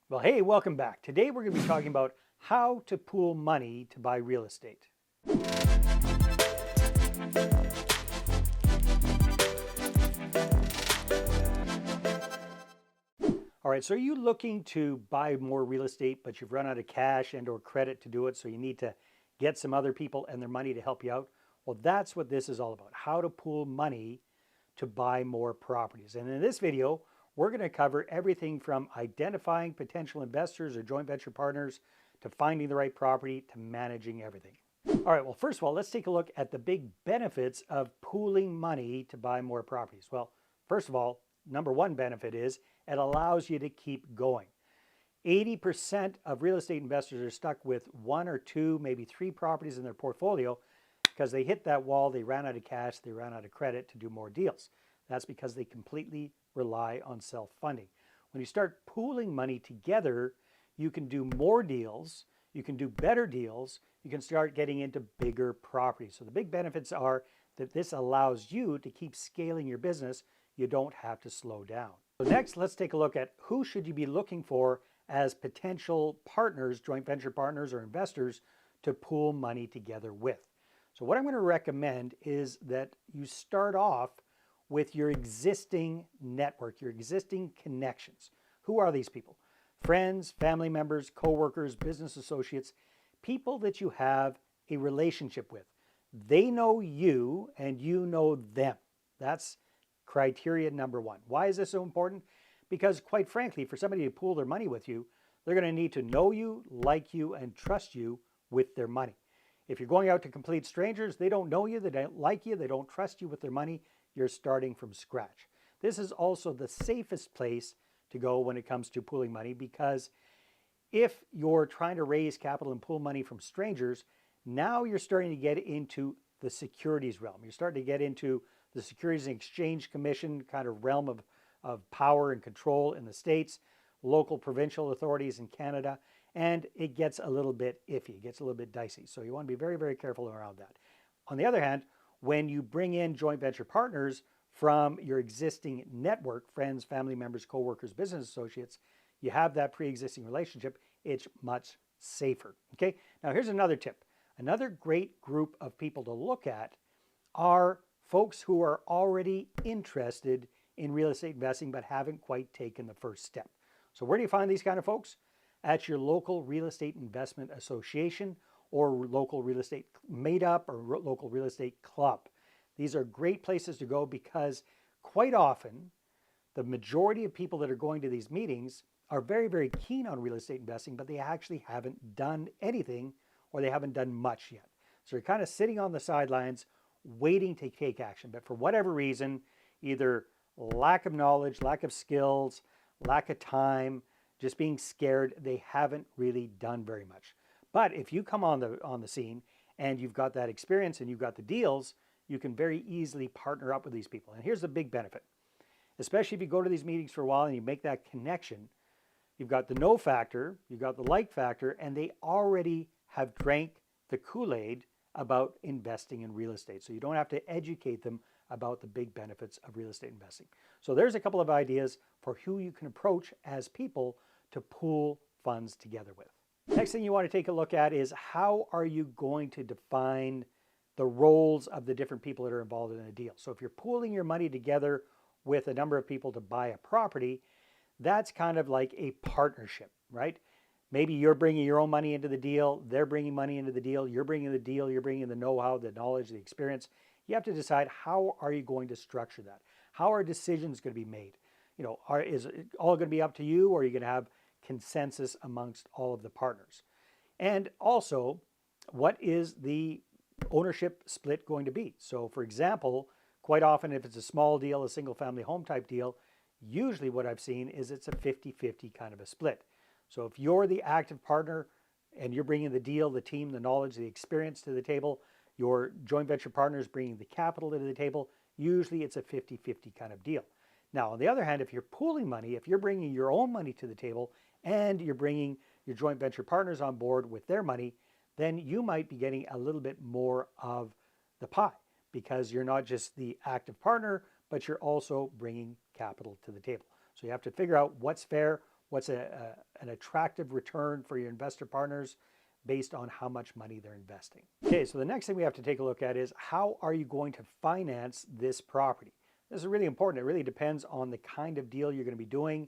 Well, hey, welcome back. Today we're going to be talking about how to pool money to buy real estate. All right, so are you looking to buy more real estate, but you've run out of cash and or credit to do it, so you need to get some other people and their money to help you out? Well, that's what this is all about, how to pool money to buy more properties. And in this video, we're going to cover everything from identifying potential investors or joint venture partners to finding the right property to managing everything. All right, well, first of all, let's take a look at the big benefits of pooling money to buy more properties. Well, first of all, number one benefit is it allows you to keep going. 80% of real estate investors are stuck with one or two, maybe three properties in their portfolio because they hit that wall, they ran out of cash, they ran out of credit to do more deals. That's because they completely rely on self-funding. When you start pooling money together, you can do more deals, you can do better deals, you can start getting into bigger properties. So the big benefits are that this allows you to keep scaling your business. You don't have to slow down. So next, let's take a look at who should you be looking for as potential partners, joint venture partners or investors to pool money together with. So what I'm going to recommend is that you start off with your existing network, your existing connections. Who are these people? Friends, family members, coworkers, business associates, people that you have a relationship with. They know you and you know them. That's criteria number one. Why is this so important? Because quite frankly, for somebody to pool their money with you, they're going to need to know you, like you, and trust you with their money. If you're going out to complete strangers, they don't know you, they don't like you, they don't trust you with their money, you're starting from scratch. This is also the safest place to go when it comes to pooling money, because if you're trying to raise capital and pool money from strangers, now you're starting to get into the securities realm. You're starting to get into the Securities and Exchange Commission kind of realm of power and control in the States, local provincial authorities in Canada, and it gets a little bit iffy, it gets a little bit dicey. So you want to be very, very careful around that. On the other hand, when you bring in joint venture partners from your existing network, friends, family members, coworkers, business associates, you have that pre-existing relationship, it's much safer. Okay, now here's another tip. Another great group of people to look at are folks who are already interested in real estate investing but haven't quite taken the first step. So where do you find these kind of folks? At your local real estate investment association or local real estate meetup or local real estate club. These are great places to go because quite often the majority of people that are going to these meetings are very, very keen on real estate investing, but they actually haven't done anything or they haven't done much yet. So you're kind of sitting on the sidelines waiting to take action. But for whatever reason, either lack of knowledge, lack of skills, lack of time, just being scared, they haven't really done very much. But if you come on the scene and you've got that experience and you've got the deals, you can very easily partner up with these people. And here's the big benefit. Especially if you go to these meetings for a while and you make that connection, you've got the know factor, you've got the like factor, and they already have drank the Kool-Aid about investing in real estate. So you don't have to educate them about the big benefits of real estate investing. So there's a couple of ideas for who you can approach as people to pool funds together with. Next thing you want to take a look at is how are you going to define the roles of the different people that are involved in a deal. So if you're pooling your money together with a number of people to buy a property, that's kind of like a partnership, right? Maybe you're bringing your own money into the deal, they're bringing money into the deal, you're bringing the deal, you're bringing the know-how, the knowledge, the experience. You have to decide, how are you going to structure that? How are decisions going to be made? You know, is it all going to be up to you, or are you going to have consensus amongst all of the partners? And also, what is the ownership split going to be? So for example, quite often if it's a small deal, a single family home type deal, usually what I've seen is it's a 50-50 kind of a split. So if you're the active partner and you're bringing the deal, the team, the knowledge, the experience to the table, your joint venture partner is bringing the capital to the table, usually it's a 50-50 kind of deal. Now, on the other hand, if you're pooling money, if you're bringing your own money to the table and you're bringing your joint venture partners on board with their money, then you might be getting a little bit more of the pie because you're not just the active partner, but you're also bringing capital to the table. So you have to figure out what's fair, what's an attractive return for your investor partners based on how much money they're investing. Okay, so the next thing we have to take a look at is how are you going to finance this property? This is really important. It really depends on the kind of deal you're going to be doing.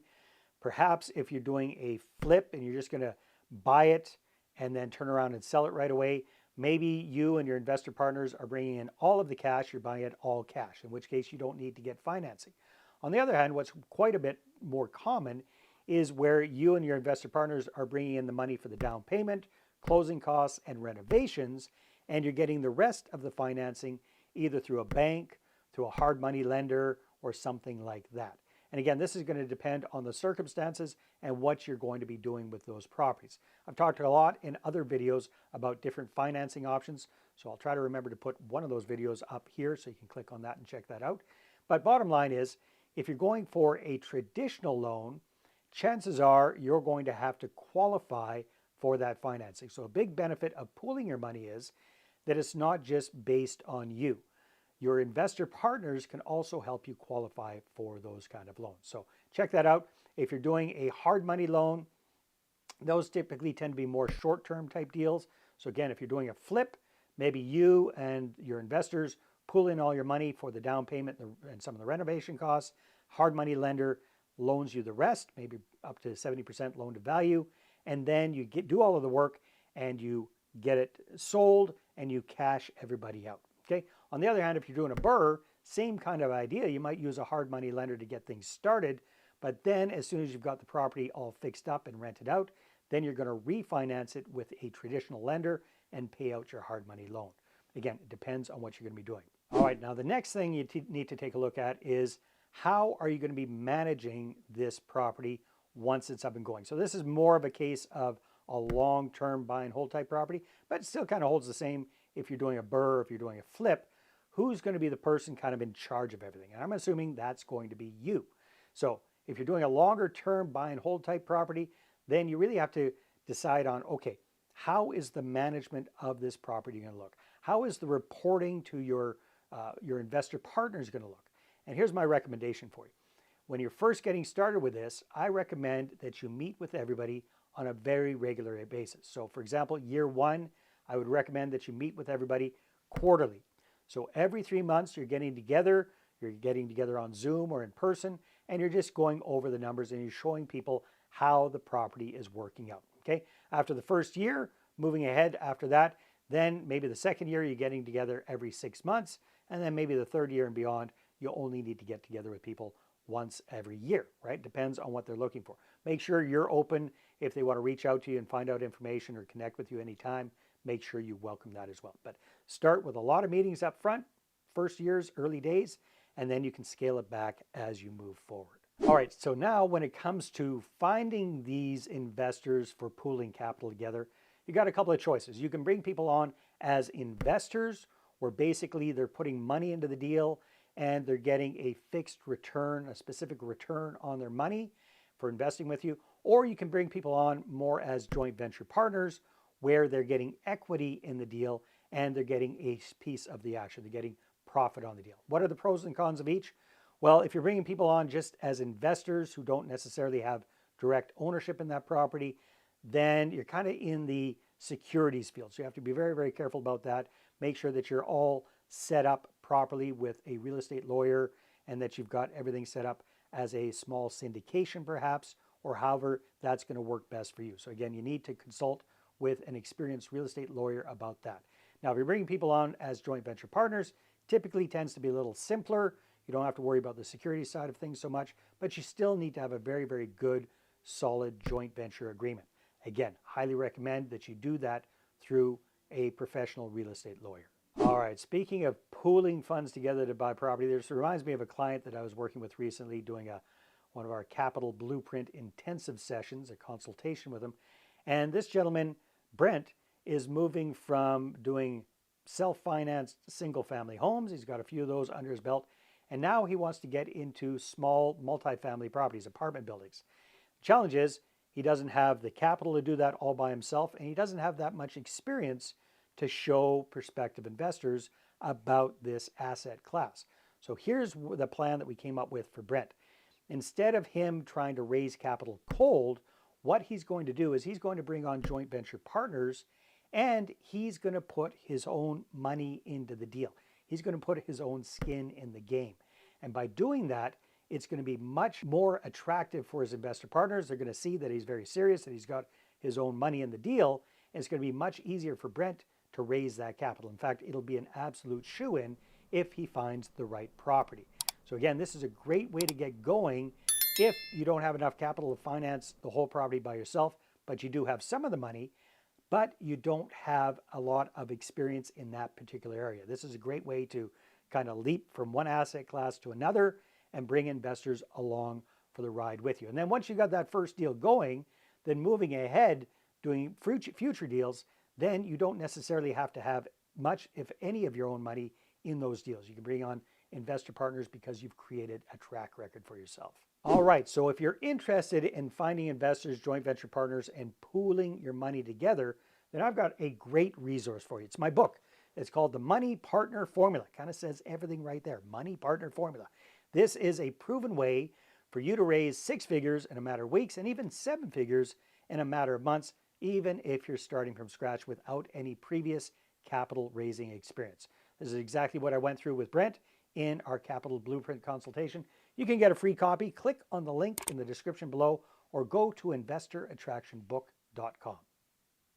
Perhaps if you're doing a flip and you're just going to buy it and then turn around and sell it right away, maybe you and your investor partners are bringing in all of the cash, you're buying it all cash, in which case you don't need to get financing. On the other hand, what's quite a bit more common is where you and your investor partners are bringing in the money for the down payment, closing costs, and renovations, and you're getting the rest of the financing either through a bank, through a hard money lender, or something like that. And again, this is going to depend on the circumstances and what you're going to be doing with those properties. I've talked a lot in other videos about different financing options, so I'll try to remember to put one of those videos up here so you can click on that and check that out. But bottom line is, if you're going for a traditional loan, chances are you're going to have to qualify for that financing. So a big benefit of pooling your money is that it's not just based on you. Your investor partners can also help you qualify for those kind of loans. So check that out. If you're doing a hard money loan, those typically tend to be more short-term type deals. So again, if you're doing a flip, maybe you and your investors pool in all your money for the down payment and some of the renovation costs. Hard money lender loans you the rest, maybe up to 70% loan to value. And then you do all of the work and you get it sold and you cash everybody out. Okay. On the other hand, if you're doing a BRRRR, same kind of idea. You might use a hard money lender to get things started, but then as soon as you've got the property all fixed up and rented out, then you're going to refinance it with a traditional lender and pay out your hard money loan. Again, it depends on what you're going to be doing. All right, now the next thing you need to take a look at is how are you going to be managing this property once it's up and going. So this is more of a case of a long-term buy and hold type property, but it still kind of holds the same if you're doing a BRRRR, if you're doing a flip. Who's going to be the person kind of in charge of everything? And I'm assuming that's going to be you. So if you're doing a longer term buy and hold type property, then you really have to decide on, okay, how is the management of this property going to look? How is the reporting to your investor partners going to look? And here's my recommendation for you. When you're first getting started with this, I recommend that you meet with everybody on a very regular basis. So for example, year one, I would recommend that you meet with everybody quarterly. So every 3 months you're getting together on Zoom or in person, and you're just going over the numbers and you're showing people how the property is working out. Okay. After the first year, moving ahead after that, then maybe the second year you're getting together every 6 months, and then maybe the third year and beyond, you only need to get together with people once every year, right? Depends on what they're looking for. Make sure you're open if they want to reach out to you and find out information or connect with you anytime. Make sure you welcome that as well. But start with a lot of meetings up front, first years, early days, and then you can scale it back as you move forward. All right, so now when it comes to finding these investors for pooling capital together, you got a couple of choices. You can bring people on as investors, where basically they're putting money into the deal and they're getting a fixed return, a specific return on their money for investing with you. Or you can bring people on more as joint venture partners, where they're getting equity in the deal and they're getting a piece of the action. They're getting profit on the deal. What are the pros and cons of each? Well, if you're bringing people on just as investors who don't necessarily have direct ownership in that property, then you're kind of in the securities field. So you have to be very, very careful about that. Make sure that you're all set up properly with a real estate lawyer and that you've got everything set up as a small syndication perhaps, or however that's going to work best for you. So again, you need to consult with an experienced real estate lawyer about that. Now, if you're bringing people on as joint venture partners, typically tends to be a little simpler. You don't have to worry about the security side of things so much, but you still need to have a very, very good, solid joint venture agreement. Again, highly recommend that you do that through a professional real estate lawyer. All right, speaking of pooling funds together to buy property, this reminds me of a client that I was working with recently doing one of our capital blueprint intensive sessions, a consultation with him. And this gentleman, Brent, is moving from doing self-financed single-family homes. He's got a few of those under his belt. And now he wants to get into small multifamily properties, apartment buildings. The challenge is he doesn't have the capital to do that all by himself, and he doesn't have that much experience to show prospective investors about this asset class. So here's the plan that we came up with for Brent. Instead of him trying to raise capital cold, what he's going to do is he's going to bring on joint venture partners, and he's going to put his own money into the deal. He's going to put his own skin in the game. And by doing that, it's going to be much more attractive for his investor partners. They're going to see that he's very serious, that he's got his own money in the deal. And it's going to be much easier for Brent to raise that capital. In fact, it'll be an absolute shoo-in if he finds the right property. So again, this is a great way to get going if you don't have enough capital to finance the whole property by yourself, but you do have some of the money, but you don't have a lot of experience in that particular area. This is a great way to kind of leap from one asset class to another and bring investors along for the ride with you. And then once you got that first deal going, then moving ahead, doing future deals, then you don't necessarily have to have much, if any, of your own money in those deals. You can bring on investor partners because you've created a track record for yourself. All right, so if you're interested in finding investors, joint venture partners, and pooling your money together, then I've got a great resource for you. It's my book. It's called The Money Partner Formula. Kind of says everything right there, Money Partner Formula. This is a proven way for you to raise 6 figures in a matter of weeks and even 7 figures in a matter of months, even if you're starting from scratch without any previous capital raising experience. This is exactly what I went through with Brent in our Capital Blueprint consultation. You can get a free copy. Click on the link in the description below or go to investorattractionbook.com.